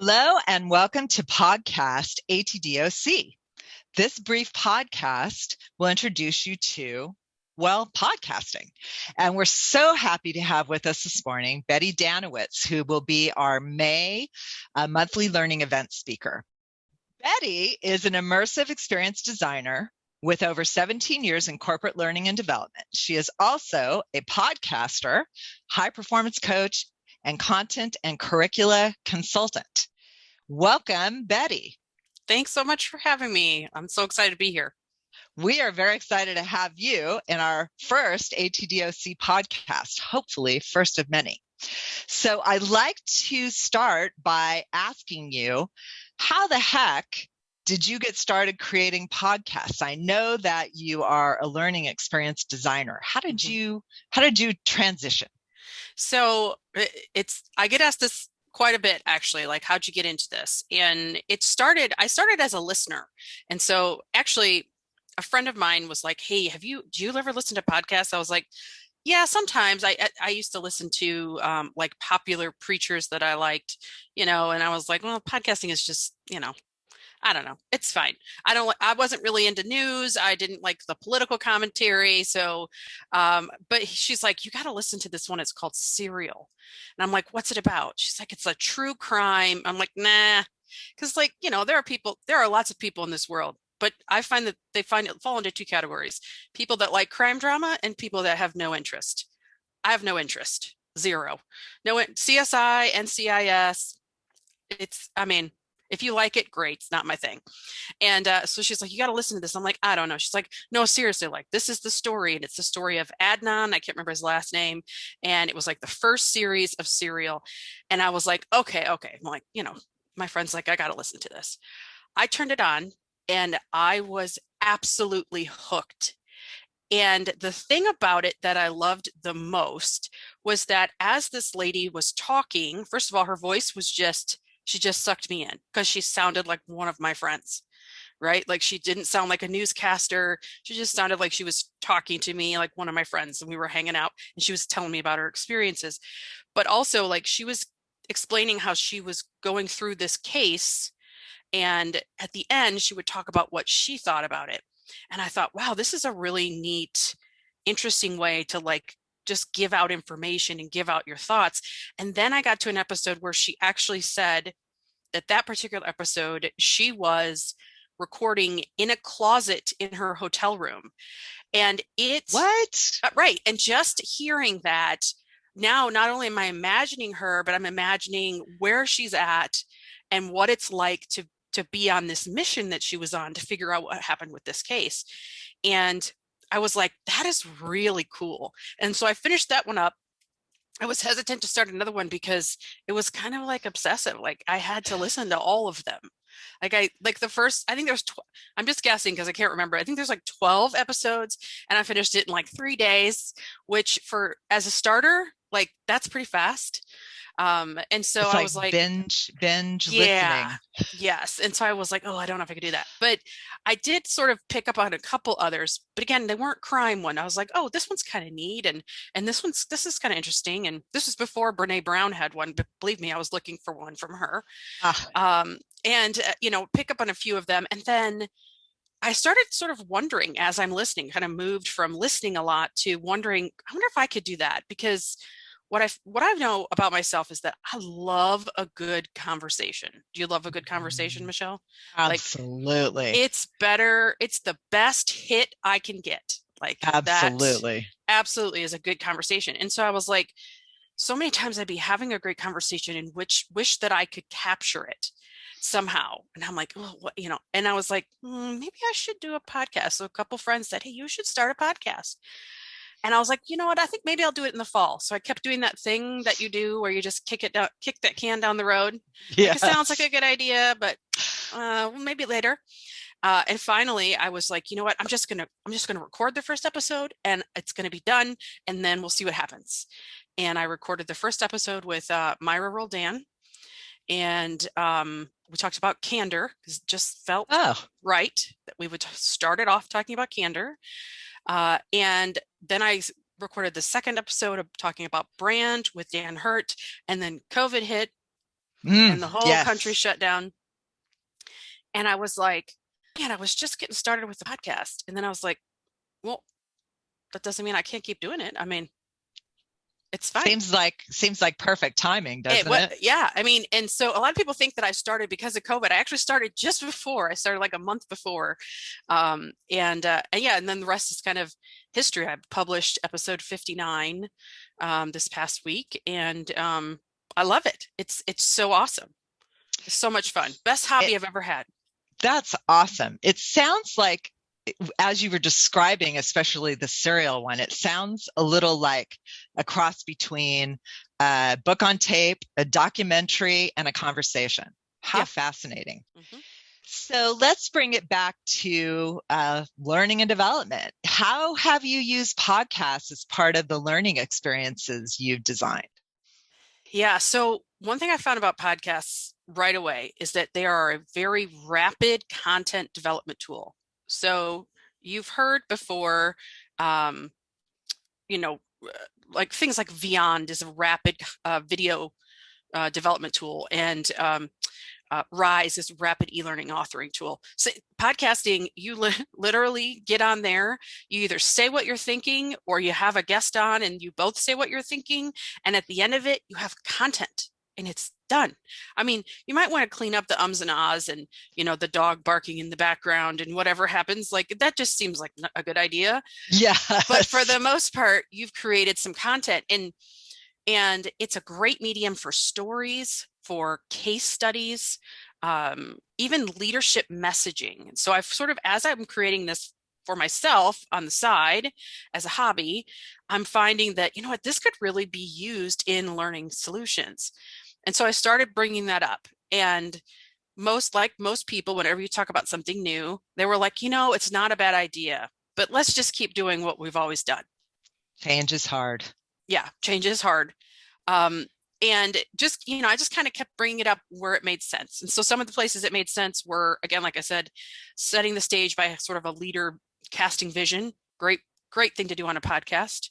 Hello and welcome to podcast ATD-OC. This brief podcast will introduce you to, podcasting. And we're so happy to have with us this morning Betty Dannewitz, who will be our May monthly learning event speaker. Betty is an immersive experience designer with over 17 years in corporate learning and development. She is also a podcaster, high performance coach, and content and curricula consultant. Welcome, Betty. Thanks so much for having me. I'm so excited to be here. We are very excited to have you in our first ATD-OC podcast, hopefully first of many. So I'd like to start by asking you, how the heck did you get started creating podcasts? I know that you are a learning experience designer. How did you transition? So I get asked this quite a bit, actually, like, how'd you get into this? And I started as a listener. And so actually a friend of mine was like, hey, do you ever listen to podcasts? I was like, yeah, sometimes. I used to listen to like popular preachers that I liked, and I was like, well, podcasting is just, I don't know. It's fine. I wasn't really into news. I didn't like the political commentary. So, but she's like, you got to listen to this one. It's called Serial. And I'm like, what's it about? She's like, it's a true crime. I'm like, nah. Cause there are lots of people in this world, but I find that they fall into two categories: people that like crime drama and people that have no interest. I have no interest. Zero. No, CSI, NCIS. If you like it, great. It's not my thing. And so she's like, you got to listen to this. I'm like, I don't know. She's like, no, seriously, like, this is the story. And it's the story of Adnan. I can't remember his last name. And it was like the first series of Serial. And I was like, okay. I'm like, my friend's like, I got to listen to this. I turned it on and I was absolutely hooked. And the thing about it that I loved the most was that as this lady was talking, first of all, her voice was she just sucked me in because she sounded like one of my friends, right? Like, she didn't sound like a newscaster. She just sounded like she was talking to me like one of my friends, and we were hanging out and she was telling me about her experiences. But also, like, she was explaining how she was going through this case. And at the end, she would talk about what she thought about it. And I thought, wow, this is a really neat, interesting way to, like, just give out information and give out your thoughts. And then I got to an episode where she actually said that particular episode, she was recording in a closet in her hotel room. And right. And just hearing that, now not only am I imagining her, but I'm imagining where she's at and what it's like to be on this mission that she was on to figure out what happened with this case. And I was like, that is really cool. And so I finished that one up. I was hesitant to start another one because it was kind of like obsessive. Like, I had to listen to all of them. The first, I think there's, I'm just guessing because I can't remember. I think there's like 12 episodes, and I finished it in like 3 days, which as a starter, like, that's pretty fast. And so it's I was like, binge yeah, listening. yes. And so I was like, oh, I don't know if I could do that. But I did sort of pick up on a couple others, but again, they weren't crime one. I was like, oh, this one's kind of neat. And this is kind of interesting. And this was before Brene Brown had one, but believe me, I was looking for one from her. Pick up on a few of them. And then I started sort of wondering as I'm listening, kind of moved from listening a lot to wondering, I wonder if I could do that, because what I know about myself is that I love a good conversation. Do you love a good conversation, Michelle? Absolutely. Like, it's the best hit I can get. Like, absolutely. That absolutely is a good conversation. And so I was like, so many times I'd be having a great conversation and wish that I could capture it somehow. And I'm like, oh, and I was like, maybe I should do a podcast. So a couple friends said, hey, you should start a podcast. And I was like, you know what? I think maybe I'll do it in the fall. So I kept doing that thing that you do where you just kick that can down the road. Yes. Like, it sounds like a good idea, but maybe later. And finally, I was like, you know what? I'm just gonna record the first episode, and it's gonna be done, and then we'll see what happens. And I recorded the first episode with Myra Roldan, and we talked about candor, because it just felt right that we would start it off talking about candor. And then I recorded the second episode of talking about brand with Dan Hurt, and then COVID hit. and the whole country Yes. shut down. And I was like, man, I was just getting started with the podcast. And then I was like, well, that doesn't mean I can't keep doing it. I mean, it's fine. Seems like perfect timing, doesn't it? Yeah. I mean, and so a lot of people think that I started because of COVID. I actually started just before. I started like a month before. And yeah, and then the rest is kind of history. I published episode 59 this past week, and I love it. It's so awesome. It's so much fun. Best hobby I've ever had. That's awesome. It sounds like, as you were describing, especially the serial one, it sounds a little like a cross between a book on tape, a documentary, and a conversation. How fascinating. Mm-hmm. So let's bring it back to learning and development. How have you used podcasts as part of the learning experiences you've designed? Yeah. So one thing I found about podcasts right away is that they are a very rapid content development tool. So you've heard before, you know, like things like Vyond is a rapid video development tool, and Rise is a rapid e-learning authoring tool. So podcasting, you literally get on there, you either say what you're thinking or you have a guest on and you both say what you're thinking. And at the end of it, you have content and it's done. I mean, you might want to clean up the ums and ahs and, the dog barking in the background and whatever happens. Like that just seems like a good idea. Yeah. But for the most part, you've created some content, and it's a great medium for stories, for case studies, even leadership messaging. So I've sort of, as I'm creating this for myself on the side as a hobby, I'm finding that, this could really be used in learning solutions. And so I started bringing that up. And most people, whenever you talk about something new, they were like, it's not a bad idea, but let's just keep doing what we've always done. Change is hard. Yeah, change is hard. And just, I just kind of kept bringing it up where it made sense. And so some of the places it made sense were, again, like I said, setting the stage by sort of a leader casting vision. Great thing to do on a podcast,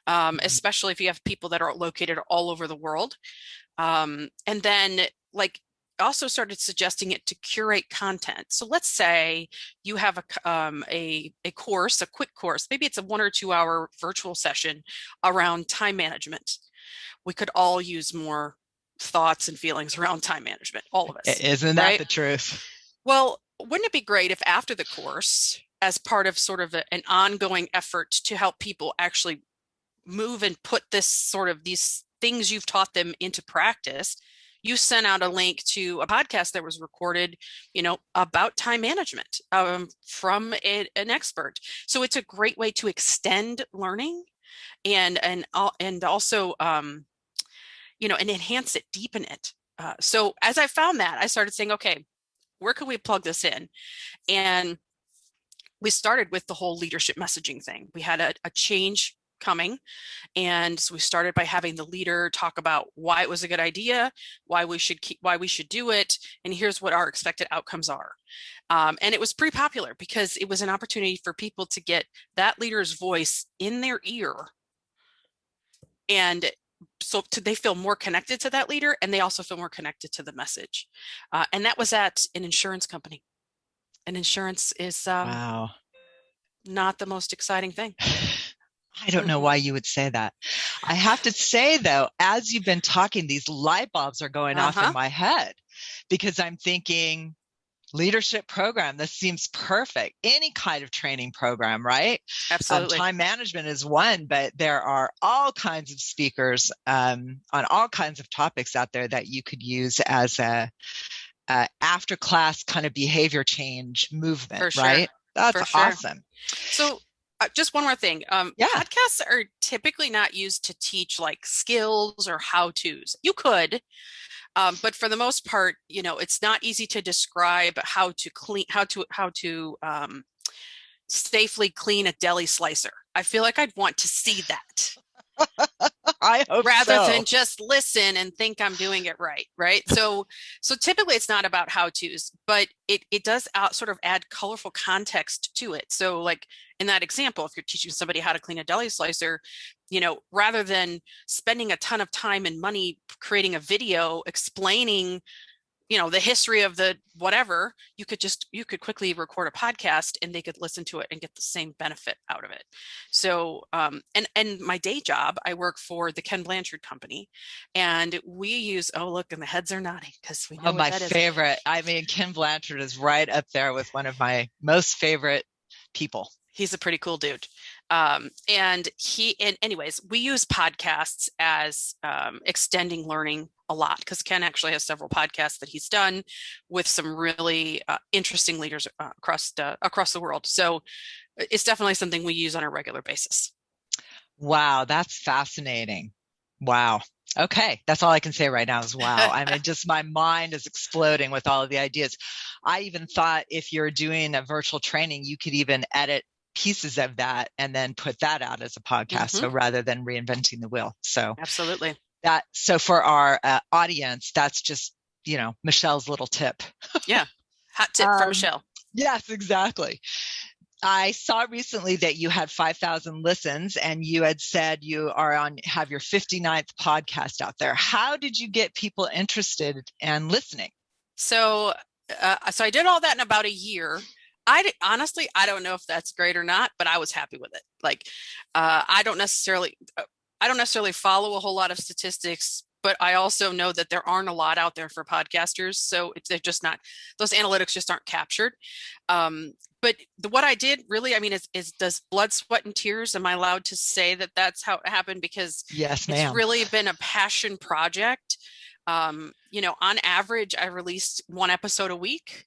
especially if you have people that are located all over the world. And then also started suggesting it to curate content. So let's say you have a course, a quick course, maybe it's a 1 or 2 hour virtual session around time management. We could all use more thoughts and feelings around time management, all of us. Isn't that the truth? Well, wouldn't it be great if after the course, as part of sort of an ongoing effort to help people actually move and put these things you've taught them into practice, you sent out a link to a podcast that was recorded, about time management from an expert. So it's a great way to extend learning and also, and enhance it, deepen it. So as I found that, I started saying, okay, where can we plug this in? And we started with the whole leadership messaging thing. We had a change coming. And so we started by having the leader talk about why it was a good idea, why we should do it, and here's what our expected outcomes are. And it was pretty popular because it was an opportunity for people to get that leader's voice in their ear. And so they feel more connected to that leader, and they also feel more connected to the message. And that was at an insurance company. And insurance is wow, not the most exciting thing. I don't know why you would say that. I have to say, though, as you've been talking, these light bulbs are going off in my head because I'm thinking leadership program. This seems perfect. Any kind of training program, right? Absolutely. Time management is one, but there are all kinds of speakers on all kinds of topics out there that you could use as a after class kind of behavior change movement, right? That's awesome. So just one more thing. Podcasts are typically not used to teach like skills or how-tos. You could, but for the most part, it's not easy to describe how to safely clean a deli slicer. I feel like I'd want to see that. I hope rather than just listen and think I'm doing it right. So typically it's not about how-tos, but it does sort of add colorful context to it. So like in that example, if you're teaching somebody how to clean a deli slicer, rather than spending a ton of time and money creating a video explaining the history of the whatever, you could quickly record a podcast and they could listen to it and get the same benefit out of it. So and my day job, I work for the Ken Blanchard company, and we use, oh look, and the heads are nodding because we know what my that favorite. I mean, Ken Blanchard is right up there with one of my most favorite people. He's a pretty cool dude. And anyways, we use podcasts as extending learning a lot, because Ken actually has several podcasts that he's done with some really interesting leaders across the world. So it's definitely something we use on a regular basis. Wow, that's fascinating. Wow. Okay, that's all I can say right now is wow. I mean, just my mind is exploding with all of the ideas. I even thought if you're doing a virtual training, you could even edit pieces of that and then put that out as a podcast. So rather than reinventing the wheel. So absolutely. So for our audience, that's just, Michelle's little tip. Yeah. Hot tip from Michelle. Yes, exactly. I saw recently that you had 5,000 listens, and you had said you have your 59th podcast out there. How did you get people interested and listening? So I did all that in about a year. Honestly, I don't know if that's great or not, but I was happy with it. Like, I don't necessarily follow a whole lot of statistics, but I also know that there aren't a lot out there for podcasters. So they're just not, those analytics just aren't captured. But what I did really, I mean, is does blood, sweat, and tears. Am I allowed to say that that's how it happened? Because yes, ma'am. It's really been a passion project. On average, I released one episode a week.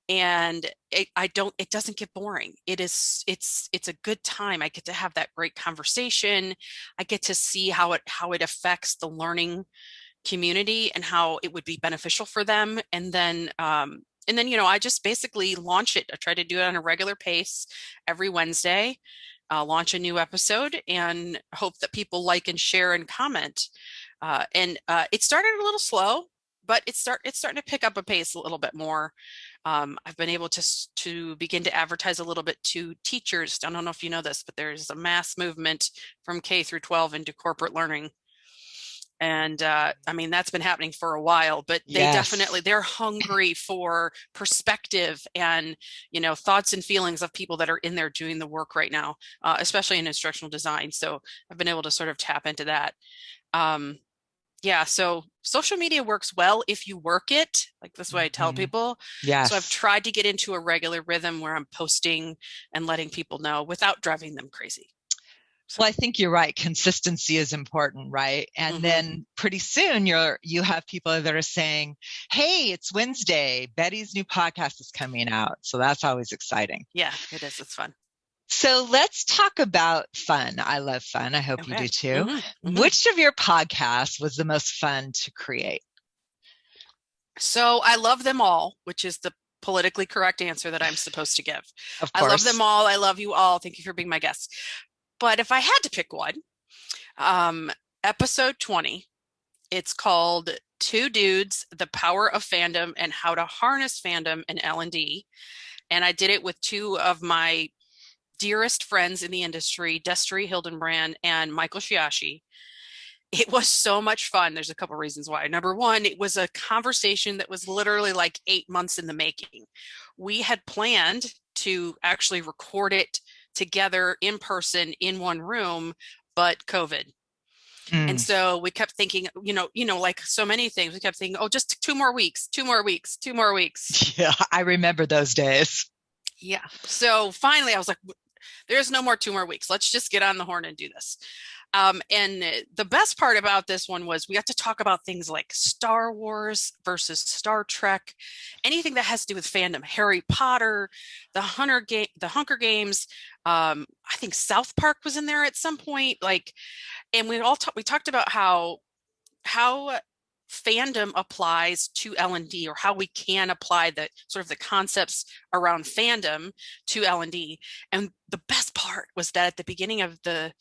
And it doesn't get boring. It's a good time. I get to have that great conversation. I get to see how it affects the learning community and how it would be beneficial for them. And then I just basically launch it. I try to do it on a regular pace every Wednesday, launch a new episode, and hope that people like and share and comment. It started a little slow, but it's starting to pick up a pace a little bit more. I've been able to begin to advertise a little bit to teachers. I don't know if you know this, but there's a mass movement from K through 12 into corporate learning. And I mean, that's been happening for a while, but they're hungry for perspective and, thoughts and feelings of people that are in there doing the work right now, especially in instructional design. So I've been able to sort of tap into that. So social media works well if you work it. Like, that's what I tell people. Yes. So I've tried to get into a regular rhythm where I'm posting and letting people know without driving them crazy. Well, I think you're right. Consistency is important, right? And then pretty soon you have people that are saying, hey, it's Wednesday. Betty's new podcast is coming out. So that's always exciting. Yeah, it is. It's fun. So let's talk about fun. I love fun. I hope you do too. Which of your podcasts was the most fun to create? So I love them all, which is the politically correct answer that I'm supposed to give. Of course. I love them all. I love you all. Thank you for being my guest. But if I had to pick one, episode 20, it's called Two Dudes, The Power of Fandom and How to Harness Fandom in L&D. And I did it with two of my dearest friends in the industry, Destry Hildenbrand and Michael Shiashi. It was so much fun. There's a couple reasons why. Number one, it was a conversation that was literally like 8 months in the making. We had planned to actually record it together in person in one room, but COVID. And so we kept thinking, like so many things, we kept thinking, oh, just 2 more weeks. Yeah, I remember those days. Yeah. So finally I was like, there's no more 2 more weeks. Let's just get on the horn and do this. And the best part about this one was we got to talk about things like Star Wars versus Star Trek, anything that has to do with fandom, Harry Potter, the Hunger Games. I think South Park was in there at some point. And we talked about how fandom applies to L&D, or how we can apply the sort of the concepts around fandom to L&D. And the best part was that at the beginning of the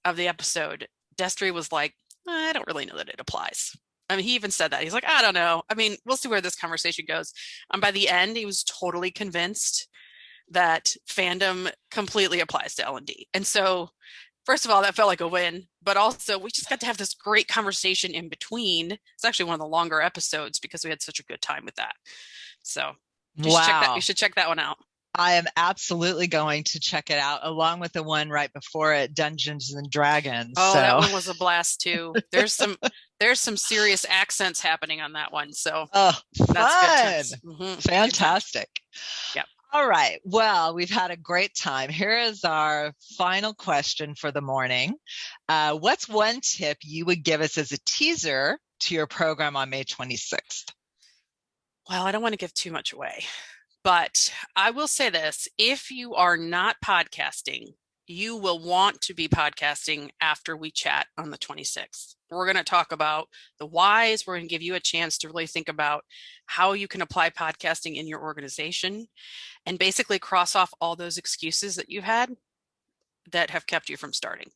episode, Destry was like, I don't really know that it applies. I mean, he even said that. He's like, I don't know. I mean, we'll see where this conversation goes. And by the end, he was totally convinced that fandom completely applies to L&D. And so First of all, that felt like a win, but also we just got to have this great conversation in between. It's actually one of the longer episodes because we had such a good time with that. So you should check that. You Wow. should check that one out. I am absolutely going to check it out along with the one right before it, Dungeons and Dragons. Oh, So that one was a blast too. There's some serious accents happening on that one. So oh, that's good fun. times. Mm-hmm. Fantastic. Yep. All right. Well, we've had a great time. Here is our final question for the morning. What's one tip you would give us as a teaser to your program on May 26th? Well, I don't want to give too much away, but I will say this. If you are not podcasting, you will want to be podcasting after we chat on the 26th. We're going to talk about the whys. We're going to give you a chance to really think about how you can apply podcasting in your organization and basically cross off all those excuses that you've had that have kept you from starting.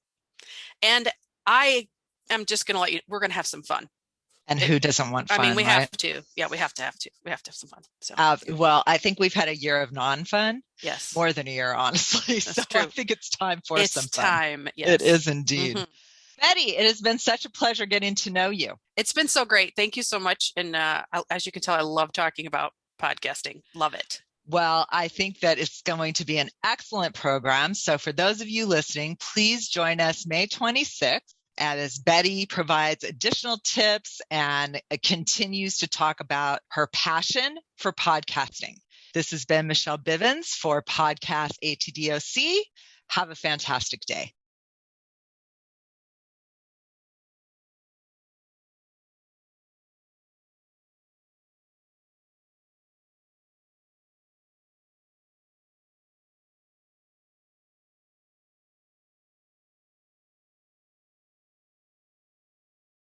And I am just going to let you, we're going to have some fun. And who doesn't want fun? I mean, we right? have to. Yeah, we have to have some fun. So, well, I think we've had a year of non-fun. yes. More than a year, honestly. That's so true. I think it's time for It's some fun. time. Yes. It is indeed. Mhm. Betty, it has been such a pleasure getting to know you. It's been so great. Thank you so much. And as you can tell, I love talking about podcasting. Love it. Well, I think that it's going to be an excellent program. So for those of you listening, please join us May 26th. And as Betty provides additional tips and continues to talk about her passion for podcasting. This has been Michelle Bivens for Podcast ATD-OC. Have a fantastic day.